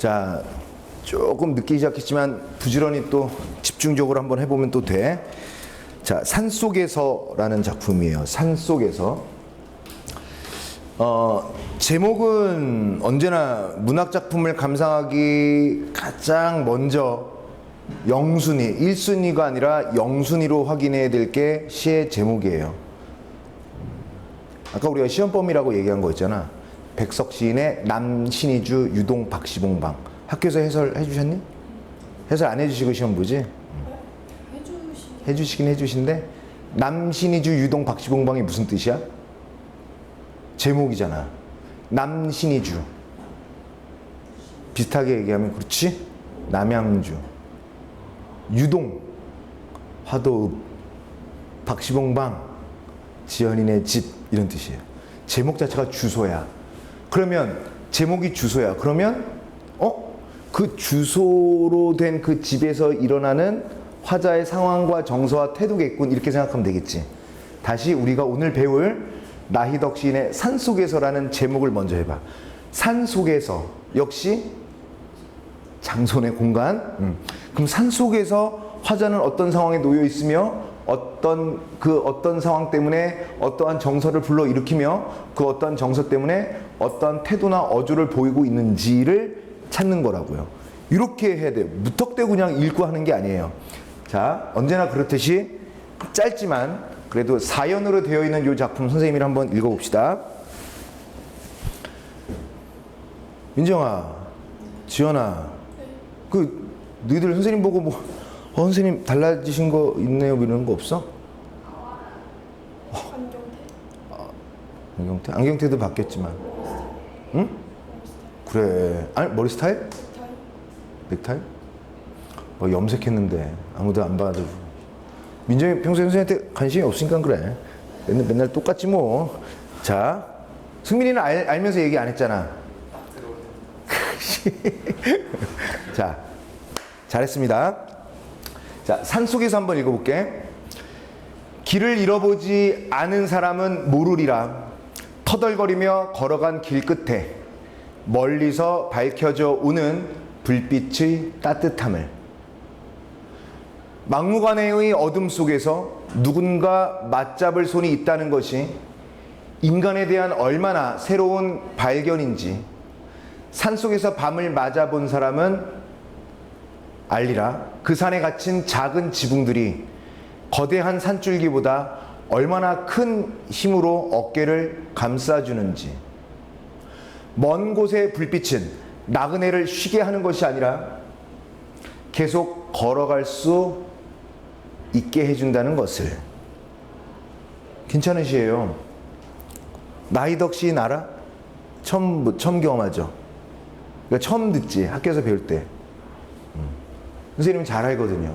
자, 조금 늦게 시작했지만 부지런히 또 집중적으로 한번 해보면 또 돼. 자, 산속에서라는 작품이에요. 산속에서. 제목은 언제나 문학 작품을 감상하기 가장 먼저 영순위, 1순위가 아니라 영순위로 확인해야 될 게 시의 제목이에요. 아까 우리가 시험범위라고 얘기한 거 있잖아. 백석 시인의 남신이주 유동 박시봉방. 학교에서 해설해 주셨니? 해설 안 해주시고 시험 보지? 해주시긴 해주신데 남신이주 유동 박시봉방이 무슨 뜻이야? 제목이잖아. 남신이주. 비슷하게 얘기하면 그렇지? 남양주. 유동. 화도읍. 박시봉방. 지연인의 집. 이런 뜻이에요. 제목 자체가 주소야. 그러면 제목이 주소야. 그러면 그 주소로 된 그 집에서 일어나는 화자의 상황과 정서와 태도겠군. 이렇게 생각하면 되겠지. 다시 우리가 오늘 배울 나희덕 시인의 산속에서라는 제목을 먼저 해봐. 산속에서 역시 장소의 공간. 그럼 산속에서 화자는 어떤 상황에 놓여 있으며 어떤 상황 때문에 어떠한 정서를 불러일으키며 그 어떠한 정서 때문에 어떠한 태도나 어조를 보이고 있는지를 찾는 거라고요. 이렇게 해야 돼요. 무턱대고 그냥 읽고 하는 게 아니에요. 자, 언제나 그렇듯이 짧지만 그래도 사연으로 되어 있는 이 작품 선생님이 한번 읽어봅시다. 민정아, 지연아, 너희들 선생님 보고 선생님 달라지신 거 있네요? 이런 거 없어? 안경태? 안경태도 바뀌었지만. 응? 그래. 아니, 머리 스타일? 넥타이? 염색했는데 아무도 안 봐도. 민정이 평소에 선생님한테 관심이 없으니까 그래. 맨날 똑같지 뭐. 자, 승민이는 알면서 얘기 안 했잖아. 자, 잘했습니다. 자, 산속에서 한번 읽어볼게. 길을 잃어보지 않은 사람은 모르리라. 터덜거리며 걸어간 길 끝에 멀리서 밝혀져 오는 불빛의 따뜻함을. 막무가내의 어둠 속에서 누군가 맞잡을 손이 있다는 것이 인간에 대한 얼마나 새로운 발견인지 산속에서 밤을 맞아본 사람은 알리라. 그 산에 갇힌 작은 지붕들이 거대한 산줄기보다 얼마나 큰 힘으로 어깨를 감싸주는지. 먼 곳의 불빛은 나그네를 쉬게 하는 것이 아니라 계속 걸어갈 수 있게 해준다는 것을. 괜찮은 시예요. 나희덕 시인 알아? 처음 경험하죠. 그러니까 처음 듣지, 학교에서 배울 때. 선생님 잘 알거든요.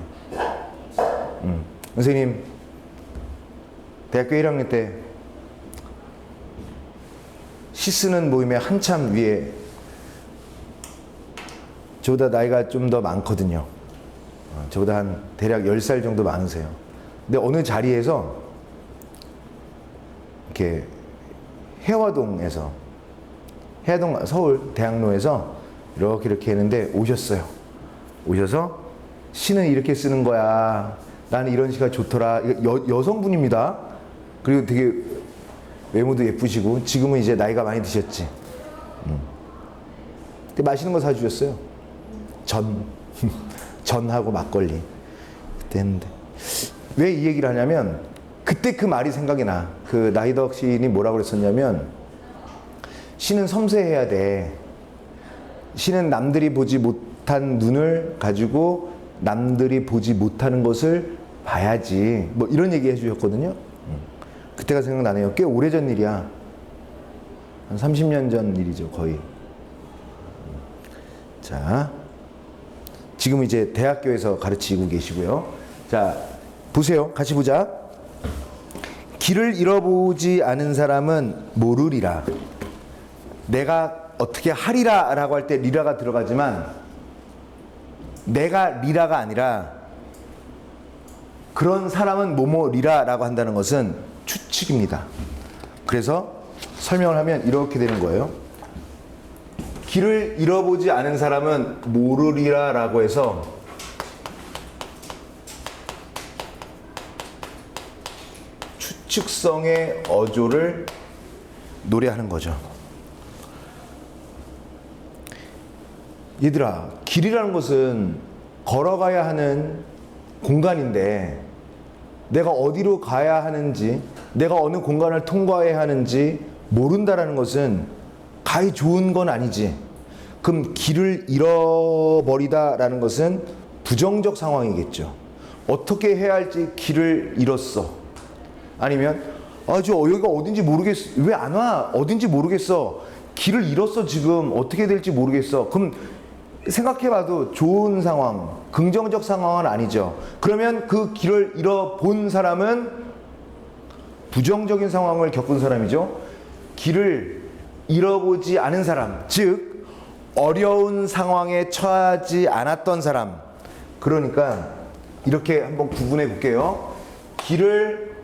선생님 대학교 1학년 때 시 쓰는 모임에 한참 위에, 저보다 나이가 좀 더 많거든요. 저보다 한 대략 10살 정도 많으세요. 근데 어느 자리에서 이렇게 해화동 서울 대학로에서 이렇게 했는데 오셨어요. 오셔서 시는 이렇게 쓰는 거야. 나는 이런 시가 좋더라. 여성분입니다. 그리고 되게 외모도 예쁘시고 지금은 이제 나이가 많이 드셨지. 근데 맛있는 거 사주셨어요. 전하고 막걸리. 그때 했는데. 왜 이 얘기를 하냐면 그때 그 말이 생각이 나. 그 나희덕 시인이 뭐라고 그랬었냐면 시는 섬세해야 돼. 시는 남들이 보지 못한 눈을 가지고 남들이 보지 못하는 것을 봐야지. 뭐 이런 얘기 해주셨거든요. 그때가 생각나네요. 꽤 오래전 일이야. 한 30년 전 일이죠, 거의. 자, 지금 이제 대학교에서 가르치고 계시고요. 자, 보세요. 같이 보자. 길을 잃어보지 않은 사람은 모르리라. 내가 어떻게 하리라 라고 할 때 리라가 들어가지만 내가 리라가 아니라 그런 사람은 뭐뭐리라 라고 한다는 것은 추측입니다. 그래서 설명을 하면 이렇게 되는 거예요. 길을 잃어보지 않은 사람은 모르리라 라고 해서 추측성의 어조를 노래하는 거죠. 얘들아, 길이라는 것은 걸어가야 하는 공간인데 내가 어디로 가야 하는지, 내가 어느 공간을 통과해야 하는지 모른다라는 것은 가히 좋은 건 아니지. 그럼 길을 잃어버리다라는 것은 부정적 상황이겠죠. 어떻게 해야 할지 길을 잃었어. 아니면 여기가 어딘지 모르겠어. 왜 안 와? 어딘지 모르겠어. 길을 잃었어 지금. 어떻게 될지 모르겠어. 그럼 생각해봐도 좋은 상황, 긍정적 상황은 아니죠. 그러면 그 길을 잃어본 사람은 부정적인 상황을 겪은 사람이죠. 길을 잃어보지 않은 사람, 즉 어려운 상황에 처하지 않았던 사람. 그러니까 이렇게 한번 구분해 볼게요. 길을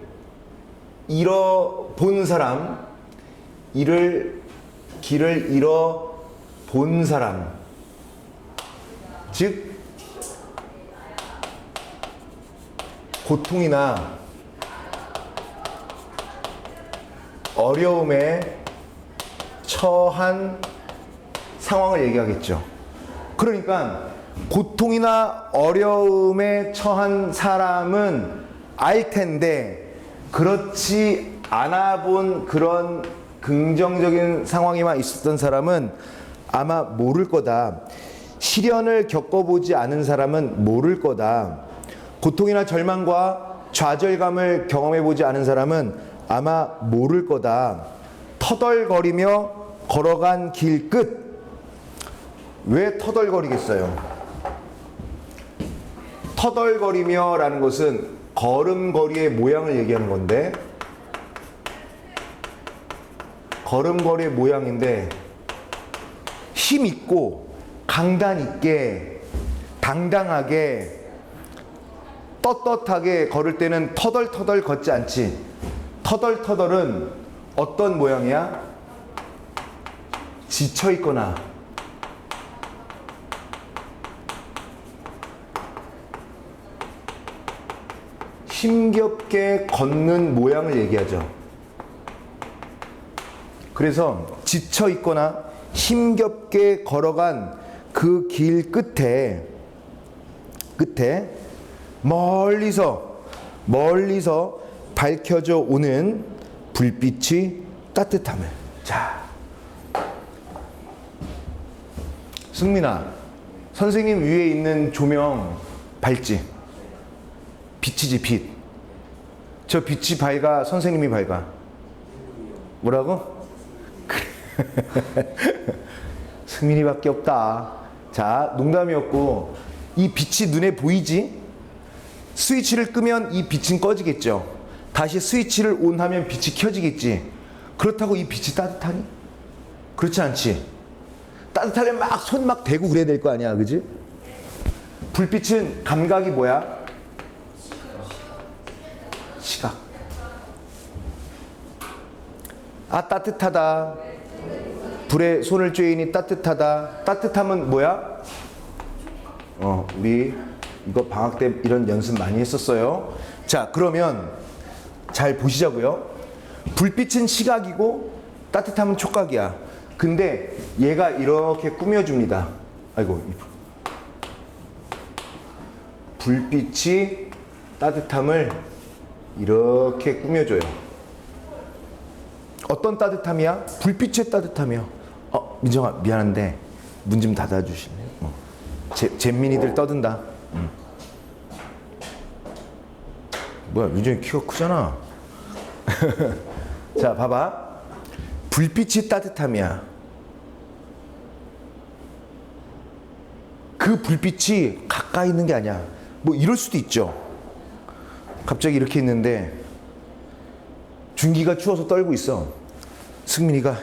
잃어본 사람, 길을 잃어본 사람, 즉 고통이나 어려움에 처한 상황을 얘기하겠죠. 그러니까 고통이나 어려움에 처한 사람은 알 텐데 그렇지 않아 본 그런 긍정적인 상황에만 있었던 사람은 아마 모를 거다. 시련을 겪어보지 않은 사람은 모를 거다. 고통이나 절망과 좌절감을 경험해보지 않은 사람은 아마 모를 거다. 터덜거리며 걸어간 길 끝. 왜 터덜거리겠어요? 터덜거리며 라는 것은 걸음걸이의 모양을 얘기하는 건데, 걸음걸이의 모양인데 힘 있고 강단 있게 당당하게 떳떳하게 걸을 때는 터덜터덜 걷지 않지. 터덜터덜은 어떤 모양이야? 지쳐있거나 힘겹게 걷는 모양을 얘기하죠. 그래서 지쳐있거나 힘겹게 걸어간 그 길 끝에 멀리서 밝혀져 오는 불빛이 따뜻함을. 자, 승민아, 선생님 위에 있는 조명 밝지? 빛이지, 빛. 저 빛이 밝아, 선생님이 밝아? 뭐라고? 승민이밖에 없다. 자, 농담이었고, 이 빛이 눈에 보이지? 스위치를 끄면 이 빛은 꺼지겠죠. 다시 스위치를 온하면 빛이 켜지겠지. 그렇다고 이 빛이 따뜻하니? 그렇지 않지. 따뜻하려면 막 손 막 대고 그래야 될 거 아니야, 그지? 불빛은 감각이 뭐야? 시각. 아, 따뜻하다. 불에 손을 쬐이니 따뜻하다. 따뜻함은 뭐야? 우리 이거 방학 때 이런 연습 많이 했었어요. 자, 그러면 잘 보시자고요. 불빛은 시각이고 따뜻함은 촉각이야. 근데 얘가 이렇게 꾸며줍니다. 아이고, 불빛이 따뜻함을 이렇게 꾸며줘요. 어떤 따뜻함이야? 불빛의 따뜻함이야. 민정아, 미안한데 문 좀 닫아주실래요? 잼민이들 떠든다. 뭐야, 민정이 키가 크잖아. 자, 봐봐. 불빛이 따뜻함이야. 그 불빛이 가까이 있는 게 아니야. 뭐 이럴 수도 있죠. 갑자기 이렇게 있는데 준기가 추워서 떨고 있어. 승민이가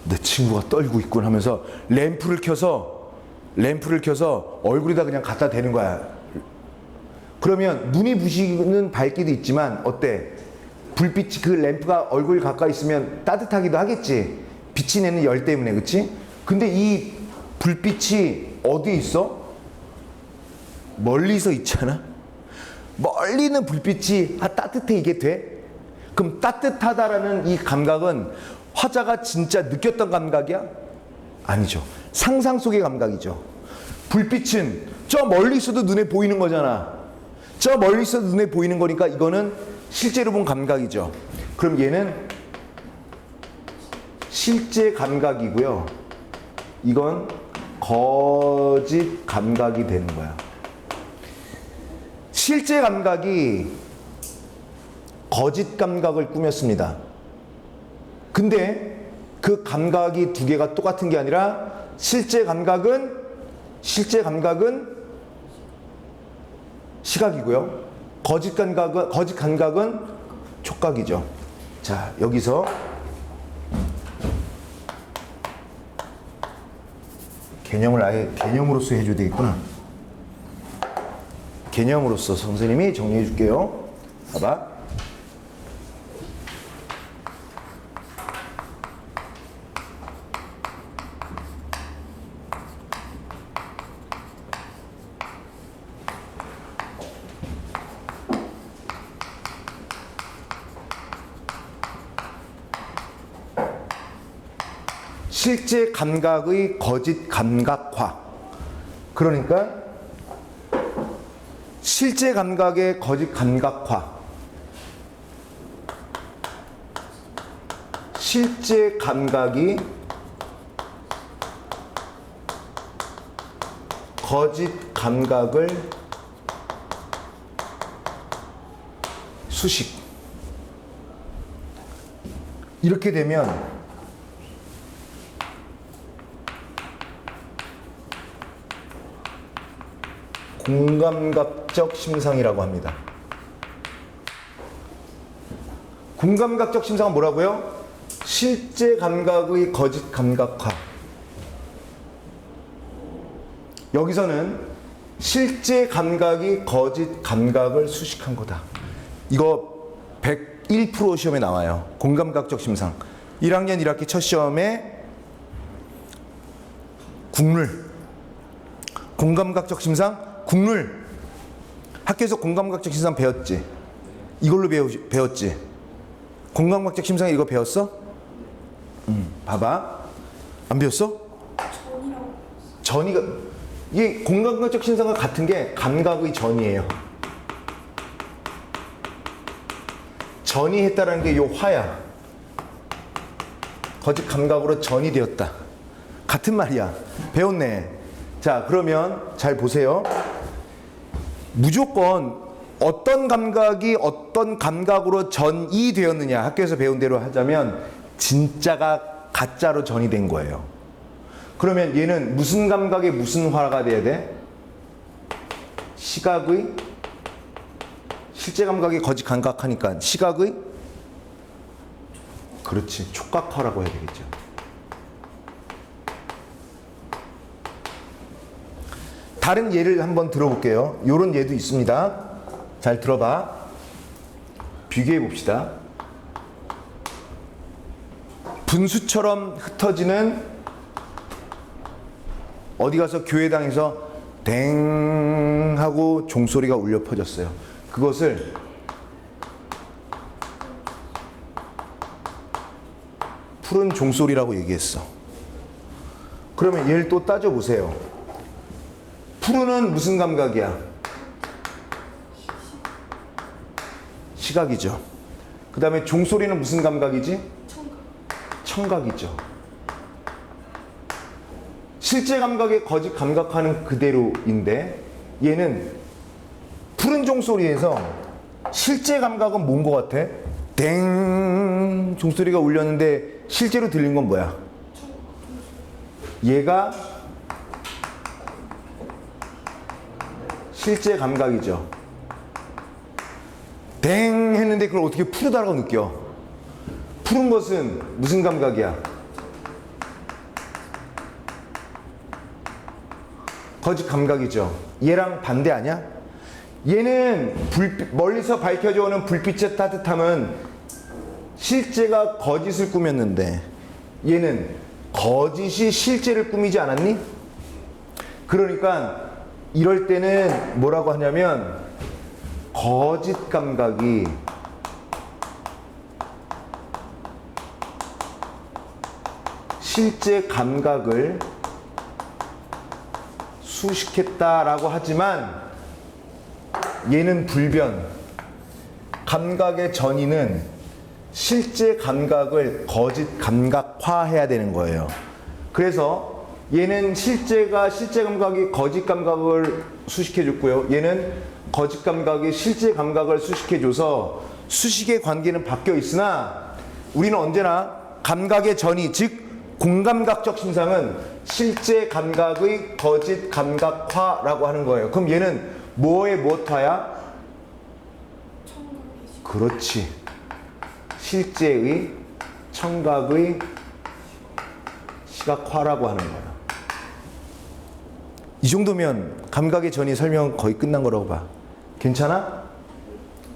내 친구가 떨고 있군 하면서 램프를 켜서 얼굴에다 그냥 갖다 대는 거야. 그러면 눈이 부시는 밝기도 있지만 어때? 불빛이, 그 램프가 얼굴 가까이 있으면 따뜻하기도 하겠지. 빛이 내는 열 때문에, 그치? 근데 이 불빛이 어디 있어? 멀리서 있잖아. 멀리 있는 불빛이 따뜻해 이게 돼? 그럼 따뜻하다라는 이 감각은 화자가 진짜 느꼈던 감각이야? 아니죠. 상상 속의 감각이죠. 불빛은 저 멀리 있어도 눈에 보이는 거잖아. 저 멀리 있어도 눈에 보이는 거니까 이거는 실제로 본 감각이죠. 그럼 얘는 실제 감각이고요. 이건 거짓 감각이 되는 거야. 실제 감각이 거짓 감각을 꾸몄습니다. 근데 그 감각이 두 개가 똑같은 게 아니라 실제 감각은 시각이고요. 거짓 감각은 촉각이죠. 자, 여기서 개념을 아예 개념으로서 해줘야 되겠구나. 개념으로서 선생님이 정리해 줄게요. 봐봐. 실제 감각의 거짓 감각화. 그러니까 실제 감각의 거짓 감각화. 실제 감각이 거짓 감각을 수식. 이렇게 되면 공감각적 심상이라고 합니다. 공감각적 심상은 뭐라고요? 실제 감각의 거짓 감각화. 여기서는 실제 감각이 거짓 감각을 수식한 거다. 이거 101% 시험에 나와요. 공감각적 심상. 1학년 1학기 첫 시험에 국룰. 공감각적 심상 국룰. 학교에서 공감각적 심상 배웠지? 이걸로 배웠지? 공감각적 심상 이거 배웠어? 봐봐. 안 배웠어? 전이가 이게 공감각적 심상과 같은 게 감각의 전이에요. 전이했다라는 게 요 화야. 거짓 감각으로 전이 되었다. 같은 말이야. 배웠네. 자, 그러면 잘 보세요. 무조건 어떤 감각이 어떤 감각으로 전이 되었느냐, 학교에서 배운 대로 하자면 진짜가 가짜로 전이 된 거예요. 그러면 얘는 무슨 감각에 무슨 화가 돼야 돼? 시각의 실제 감각이 거짓 감각하니까 시각의 그렇지 촉각화라고 해야 되겠죠. 다른 예를 한번 들어볼게요. 요런 예도 있습니다. 잘 들어봐. 비교해 봅시다. 분수처럼 흩어지는 어디 가서 교회당에서 댕 하고 종소리가 울려 퍼졌어요. 그것을 푸른 종소리라고 얘기했어. 그러면 얘를 또 따져보세요. 푸른은 무슨 감각이야? 시각이죠. 그 다음에 종소리는 무슨 감각이지? 청각이죠. 실제 감각에 거짓 감각하는 그대로인데 얘는 푸른 종소리에서 실제 감각은 뭔 것 같아? 땡 종소리가 울렸는데 실제로 들린 건 뭐야? 얘가 실제 감각이죠. 댕 했는데 그걸 어떻게 푸르다라고 느껴? 푸른 것은 무슨 감각이야? 거짓 감각이죠. 얘랑 반대 아니야? 얘는 멀리서 밝혀져 오는 불빛의 따뜻함은 실제가 거짓을 꾸몄는데 얘는 거짓이 실제를 꾸미지 않았니? 그러니까 이럴 때는 뭐라고 하냐면 거짓 감각이 실제 감각을 수식했다라고 하지만 얘는 불변. 감각의 전이는 실제 감각을 거짓 감각화해야 되는 거예요. 그래서 얘는 실제 감각이 거짓 감각을 수식해줬고요. 얘는 거짓 감각이 실제 감각을 수식해줘서 수식의 관계는 바뀌어 있으나 우리는 언제나 감각의 전이, 즉 공감각적 심상은 실제 감각의 거짓 감각화라고 하는 거예요. 그럼 얘는 뭐의 무엇화야? 그렇지. 실제의 청각의 시각화라고 하는 거야. 이 정도면 감각의 전이 설명 거의 끝난 거라고 봐. 괜찮아?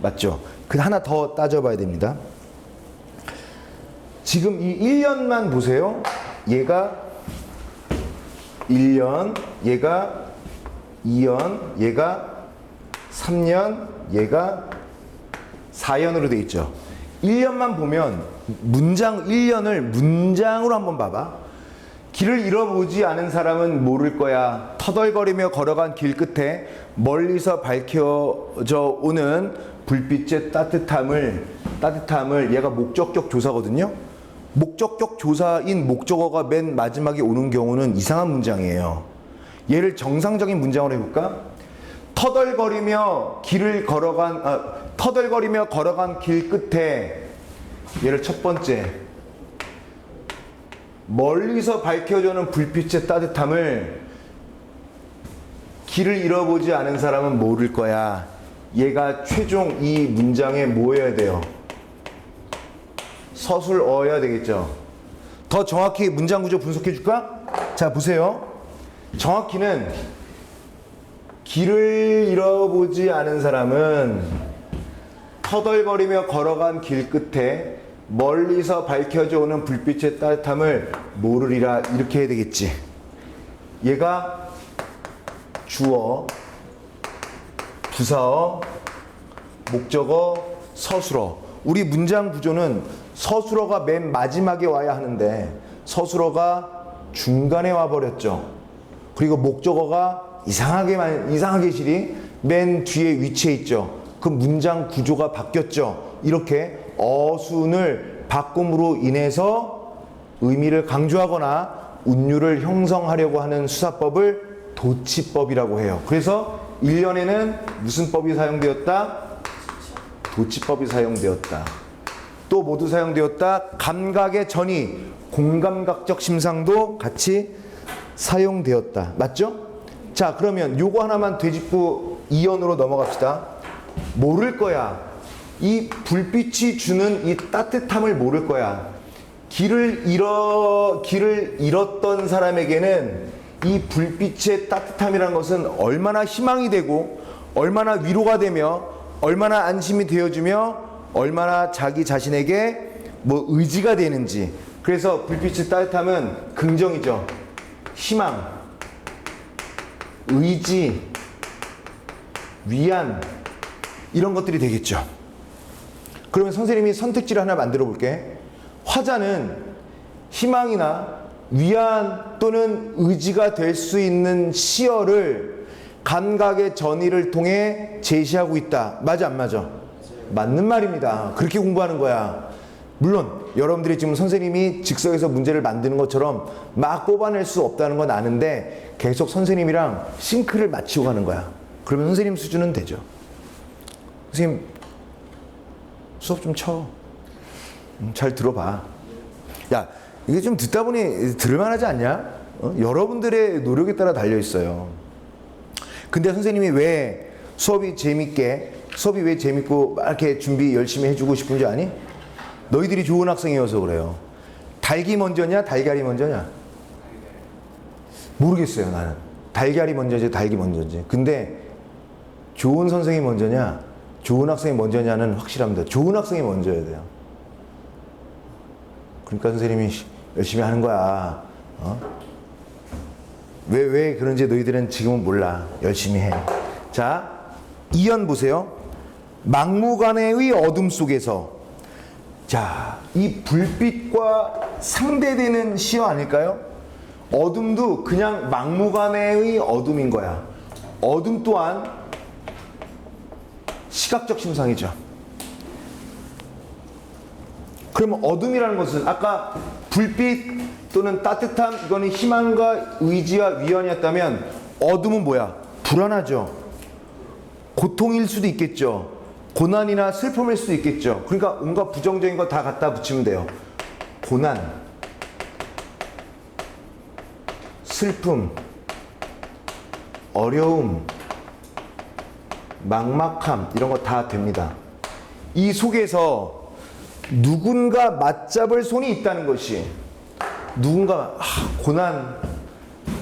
맞죠? 그 하나 더 따져봐야 됩니다. 지금 이 1년만 보세요. 얘가 1년, 얘가 2년, 얘가 3년, 얘가 4년으로 돼 있죠. 1년만 보면 문장 1년을 문장으로 한번 봐봐. 길을 잃어보지 않은 사람은 모를 거야. 터덜거리며 걸어간 길 끝에 멀리서 밝혀져 오는 불빛의 따뜻함을 얘가 목적격 조사거든요. 목적격 조사인 목적어가 맨 마지막에 오는 경우는 이상한 문장이에요. 얘를 정상적인 문장으로 해볼까? 터덜거리며 걸어간 길 끝에, 얘를 첫 번째, 멀리서 밝혀지는 불빛의 따뜻함을 길을 잃어보지 않은 사람은 모를 거야. 얘가 최종 이 문장에 뭐여야 돼요? 서술어여야 되겠죠. 더 정확히 문장 구조 분석해 줄까? 자, 보세요. 정확히는 길을 잃어보지 않은 사람은 터덜거리며 걸어간 길 끝에 멀리서 밝혀져 오는 불빛의 따뜻함을 모르리라, 이렇게 해야 되겠지. 얘가 주어, 부사어, 목적어, 서술어. 우리 문장 구조는 서술어가 맨 마지막에 와야 하는데 서술어가 중간에 와버렸죠. 그리고 목적어가 이상하게 실이 맨 뒤에 위치해 있죠. 그 문장 구조가 바뀌었죠. 이렇게 어순을 바꿈으로 인해서 의미를 강조하거나 운율을 형성하려고 하는 수사법을 도치법이라고 해요. 그래서 1년에는 무슨 법이 사용되었다? 도치법이 사용되었다. 또 모두 사용되었다. 감각의 전이, 공감각적 심상도 같이 사용되었다. 맞죠? 자, 그러면 요거 하나만 되짚고 2연으로 넘어갑시다. 모를 거야. 이 불빛이 주는 이 따뜻함을 모를 거야. 길을 잃었던 사람에게는 이 불빛의 따뜻함이라는 것은 얼마나 희망이 되고, 얼마나 위로가 되며, 얼마나 안심이 되어주며, 얼마나 자기 자신에게 의지가 되는지. 그래서 불빛의 따뜻함은 긍정이죠. 희망, 의지, 위안, 이런 것들이 되겠죠. 그러면 선생님이 선택지를 하나 만들어 볼게. 화자는 희망이나 위안 또는 의지가 될 수 있는 시어를 감각의 전이를 통해 제시하고 있다. 맞아, 안 맞아? 맞는 말입니다. 그렇게 공부하는 거야. 물론 여러분들이 지금 선생님이 즉석에서 문제를 만드는 것처럼 막 뽑아낼 수 없다는 건 아는데 계속 선생님이랑 싱크를 맞추고 가는 거야. 그러면 선생님 수준은 되죠. 선생님 수업 좀 쳐. 잘 들어봐. 야, 이게 좀 듣다 보니 들을만하지 않냐? 여러분들의 노력에 따라 달려있어요. 근데 선생님이 왜 수업이 왜 재밌고 막 이렇게 준비 열심히 해주고 싶은 줄 아니? 너희들이 좋은 학생이어서 그래요. 닭이 먼저냐 달걀이 먼저냐? 모르겠어요. 나는 달걀이 먼저지 닭이 먼저지. 근데 좋은 선생이 먼저냐 좋은 학생이 먼저냐는 확실합니다. 좋은 학생이 먼저여야 돼요. 그러니까 선생님이 열심히 하는 거야. 왜 그런지 너희들은 지금은 몰라. 열심히 해. 자, 2연 보세요. 막무가내의 어둠 속에서. 자, 이 불빛과 상대되는 시어 아닐까요? 어둠도 그냥 막무가내의 어둠인 거야. 어둠 또한 시각적 심상이죠. 그러면 어둠이라는 것은 아까 불빛 또는 따뜻함, 이거는 희망과 의지와 위안이었다면 어둠은 뭐야? 불안하죠. 고통일 수도 있겠죠. 고난이나 슬픔일 수도 있겠죠. 그러니까 온갖 부정적인 거 다 갖다 붙이면 돼요. 고난, 슬픔, 어려움, 막막함, 이런 거 다 됩니다. 이 속에서 누군가 맞잡을 손이 있다는 것이, 누군가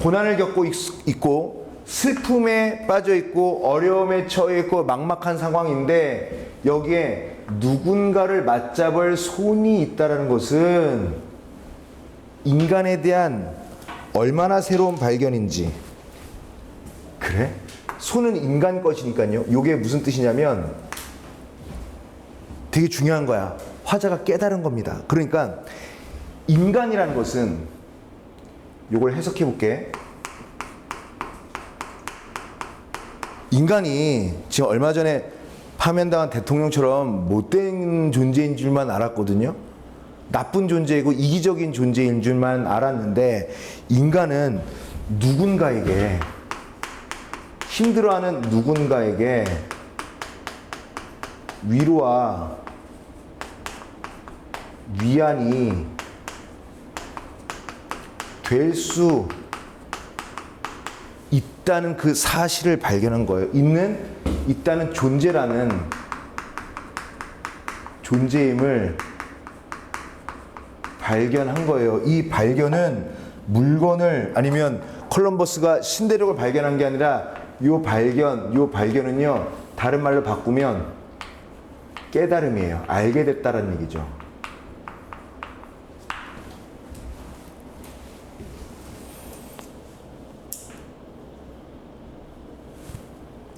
고난을 겪고 있고 슬픔에 빠져 있고 어려움에 처해 있고 막막한 상황인데 여기에 누군가를 맞잡을 손이 있다는 것은 인간에 대한 얼마나 새로운 발견인지. 그래? 손은 인간 것이니까요. 이게 무슨 뜻이냐면 되게 중요한 거야. 화자가 깨달은 겁니다. 그러니까 인간이라는 것은, 이걸 해석해 볼게. 인간이 지금 얼마 전에 파면당한 대통령처럼 못된 존재인 줄만 알았거든요. 나쁜 존재이고 이기적인 존재인 줄만 알았는데, 인간은 누군가에게, 힘들어하는 누군가에게 위로와 위안이 될 수 있다는 그 사실을 발견한 거예요. 있다는 존재라는 존재임을 발견한 거예요. 이 발견은 물건을, 아니면 콜럼버스가 신대륙을 발견한 게 아니라 요 발견은요, 다른 말로 바꾸면 깨달음이에요. 알게 됐다는 얘기죠.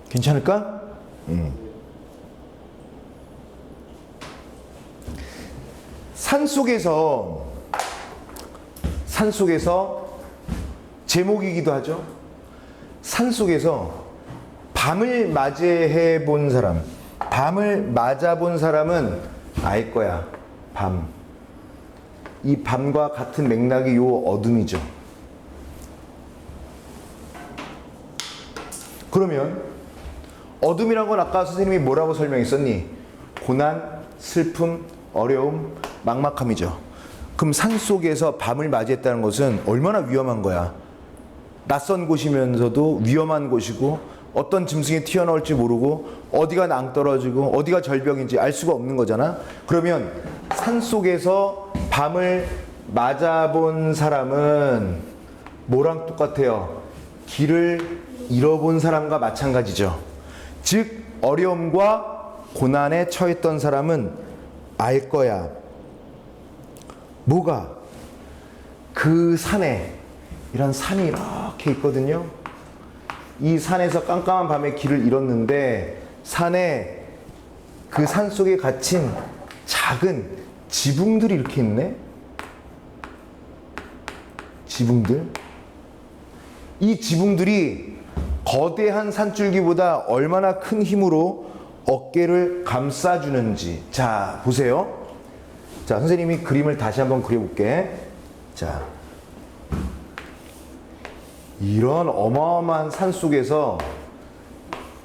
괜찮을까? 산속에서 제목이기도 하죠. 산속에서 밤을 맞이해 본 사람, 밤을 맞아본 사람은 알 거야. 밤. 이 밤과 같은 맥락이 요 어둠이죠. 그러면 어둠이란 건 아까 선생님이 뭐라고 설명했었니? 고난, 슬픔, 어려움, 막막함이죠. 그럼 산속에서 밤을 맞이했다는 것은 얼마나 위험한 거야. 낯선 곳이면서도 위험한 곳이고, 어떤 짐승이 튀어나올지 모르고, 어디가 낭떠러지고 어디가 절벽인지 알 수가 없는 거잖아. 그러면 산속에서 밤을 맞아본 사람은 뭐랑 똑같아요? 길을 잃어본 사람과 마찬가지죠. 즉 어려움과 고난에 처했던 사람은 알 거야. 뭐가? 그 산에, 이런 산이 이렇게 있거든요. 이 산에서 깜깜한 밤에 길을 잃었는데, 산에, 그 산 속에 갇힌 작은 지붕들이 이렇게 있네. 지붕들. 이 지붕들이 거대한 산줄기보다 얼마나 큰 힘으로 어깨를 감싸주는지. 자, 보세요. 자, 선생님이 그림을 다시 한번 그려볼게. 자, 이런 어마어마한 산 속에서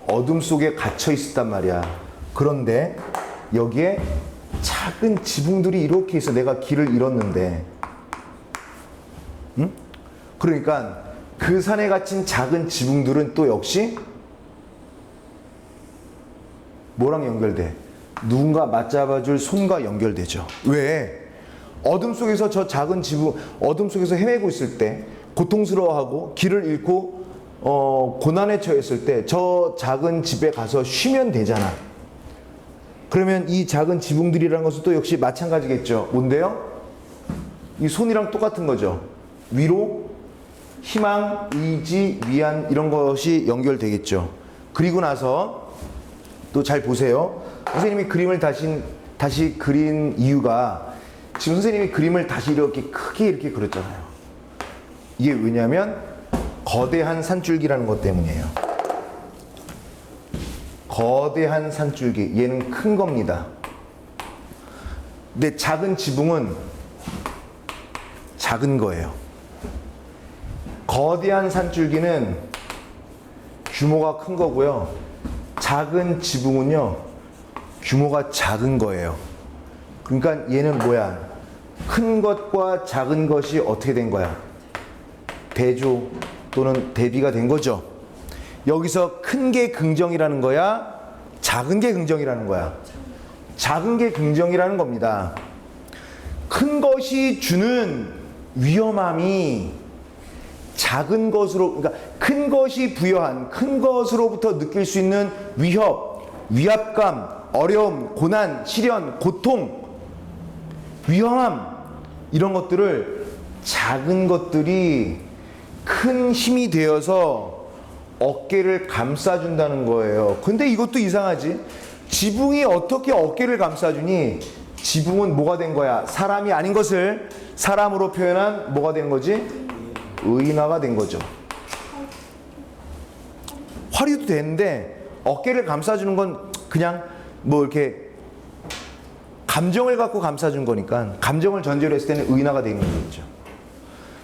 어둠 속에 갇혀 있었단 말이야. 그런데 여기에 작은 지붕들이 이렇게 있어. 내가 길을 잃었는데. 응? 그러니까 그 산에 갇힌 작은 지붕들은 또 역시 뭐랑 연결돼? 누군가 맞잡아줄 손과 연결되죠. 왜? 어둠 속에서 저 작은 지붕, 어둠 속에서 헤매고 있을 때, 고통스러워하고 길을 잃고 고난에 처했을 때 저 작은 집에 가서 쉬면 되잖아. 그러면 이 작은 지붕들이라는 것은 또 역시 마찬가지겠죠. 뭔데요? 이 손이랑 똑같은 거죠. 위로, 희망, 의지, 위안 이런 것이 연결되겠죠. 그리고 나서 또 잘 보세요. 선생님이 그림을 다시 그린 이유가 지금 선생님이 그림을 다시 이렇게 크게 이렇게 그렸잖아요. 이게 왜냐면 거대한 산줄기라는 것 때문이에요. 거대한 산줄기. 얘는 큰 겁니다. 근데 작은 지붕은 작은 거예요. 거대한 산줄기는 규모가 큰 거고요. 작은 지붕은요, 규모가 작은 거예요. 그러니까 얘는 뭐야? 큰 것과 작은 것이 어떻게 된 거야? 대조 또는 대비가 된 거죠. 여기서 큰 게 긍정이라는 거야? 작은 게 긍정이라는 거야? 작은 게 긍정이라는 겁니다. 큰 것이 주는 위험함이 작은 것으로, 그러니까 큰 것이 부여한, 큰 것으로부터 느낄 수 있는 위협, 위압감, 어려움, 고난, 시련, 고통, 위험함, 이런 것들을 작은 것들이 큰 힘이 되어서 어깨를 감싸준다는 거예요. 근데 이것도 이상하지? 지붕이 어떻게 어깨를 감싸주니? 지붕은 뭐가 된 거야? 사람이 아닌 것을 사람으로 표현한 뭐가 된 거지? 의인화가 된 거죠. 화리도 되는데 어깨를 감싸주는 건 그냥 뭐 이렇게 감정을 갖고 감싸준 거니까 감정을 전제로 했을 때는 의인화가 되는 거죠.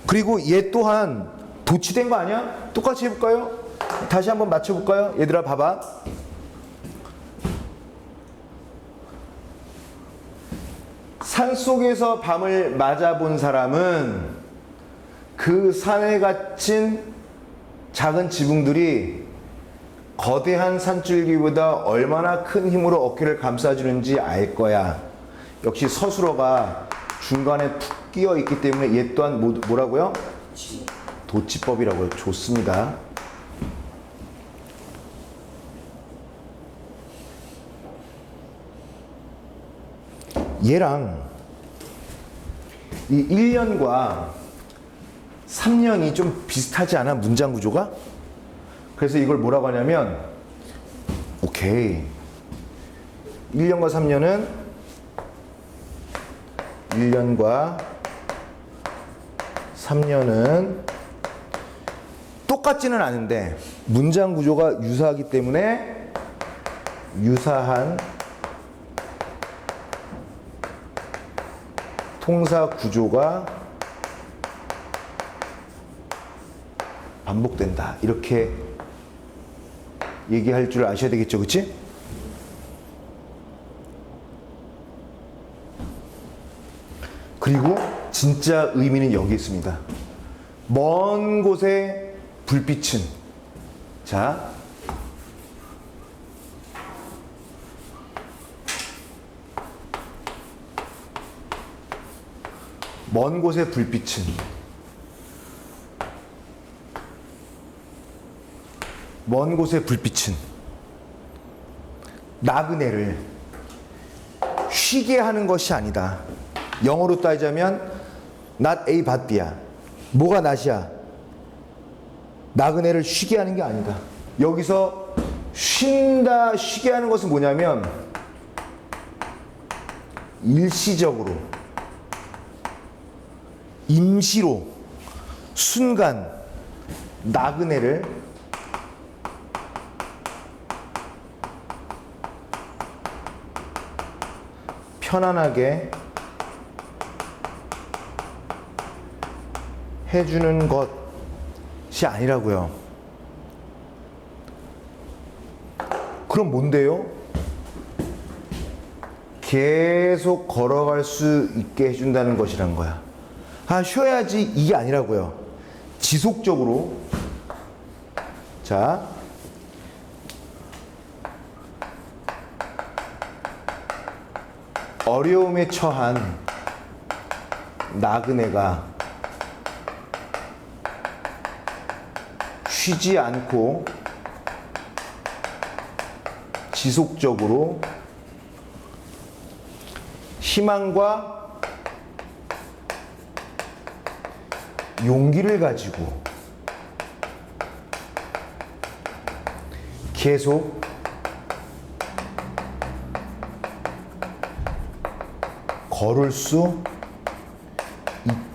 그리고 얘 또한 도치된 거 아니야? 똑같이 해볼까요? 다시 한번 맞춰볼까요? 얘들아 봐봐. 산속에서 밤을 맞아본 사람은 그 산에 갇힌 작은 지붕들이 거대한 산줄기보다 얼마나 큰 힘으로 어깨를 감싸주는지 알 거야. 역시 서술어가 중간에 푹 끼어 있기 때문에 얘 또한 뭐라고요? 도치법이라고요. 좋습니다. 얘랑 이 1년과 3년이 좀 비슷하지 않아? 문장 구조가? 그래서 이걸 뭐라고 하냐면, 오케이. 1년과 3년은 1년과 3년은 똑같지는 않은데 문장 구조가 유사하기 때문에 유사한 통사 구조가 반복된다. 이렇게 얘기할 줄 아셔야 되겠죠, 그치? 그리고 진짜 의미는 여기 있습니다. 먼 곳의 불빛은, 자, 먼 곳의 불빛은, 먼 곳의 불빛은 나그네를 쉬게 하는 것이 아니다. 영어로 따지자면 not a bat야. 뭐가 낫이야? 나그네를 쉬게 하는 게 아니다. 여기서 쉰다, 쉬게 하는 것은 뭐냐면 일시적으로, 임시로, 순간 나그네를 편안하게 해주는 것이 아니라고요. 그럼 뭔데요? 계속 걸어갈 수 있게 해준다는 것이란 거야. 아, 쉬어야지, 이게 아니라고요. 지속적으로. 자, 어려움에 처한 나그네가 쉬지 않고 지속적으로 희망과 용기를 가지고 계속 걸을 수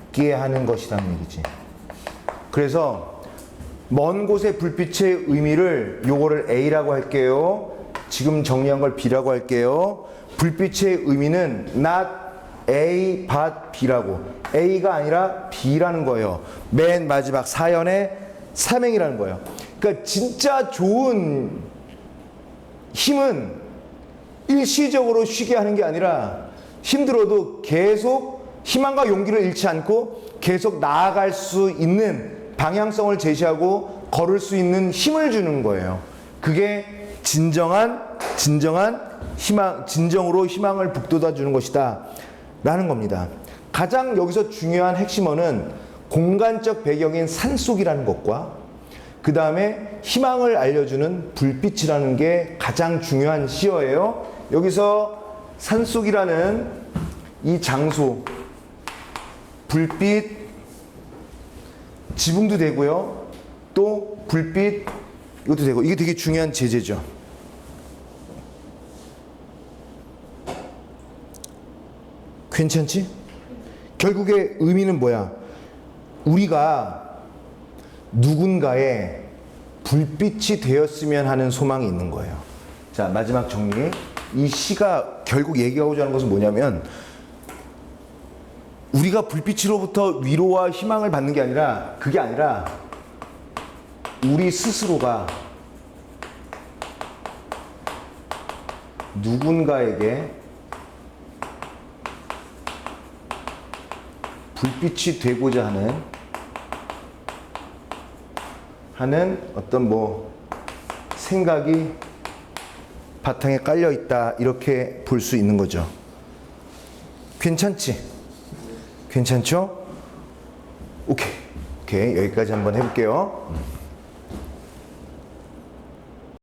있게 하는 것이라는 얘기지. 그래서 먼 곳의 불빛의 의미를 요거를 A라고 할게요. 지금 정리한 걸 B라고 할게요. 불빛의 의미는 not A but B라고. A가 아니라 B라는 거예요. 맨 마지막 사연의 삼행이라는 거예요. 그러니까 진짜 좋은 힘은 일시적으로 쉬게 하는 게 아니라 힘들어도 계속 희망과 용기를 잃지 않고 계속 나아갈 수 있는 방향성을 제시하고 걸을 수 있는 힘을 주는 거예요. 그게 진정한 희망, 진정으로 희망을 북돋아 주는 것이다 라는 겁니다. 가장 여기서 중요한 핵심어는 공간적 배경인 산속이라는 것과 그 다음에 희망을 알려주는 불빛이라는 게 가장 중요한 시어예요. 여기서 산속이라는 이 장소, 불빛, 지붕도 되고요. 또 불빛, 이것도 되고, 이게 되게 중요한 제재죠. 괜찮지? 결국의 의미는 뭐야? 우리가 누군가의 불빛이 되었으면 하는 소망이 있는 거예요. 자, 마지막 정리. 이 시가 결국 얘기하고자 하는 것은 뭐냐면 우리가 불빛으로부터 위로와 희망을 받는 게 아니라 그게 아니라 우리 스스로가 누군가에게 불빛이 되고자 하는 어떤 뭐 생각이 바탕에 깔려 있다 이렇게 볼 수 있는 거죠. 괜찮지? 괜찮죠? 오케이 여기까지 한번 해볼게요.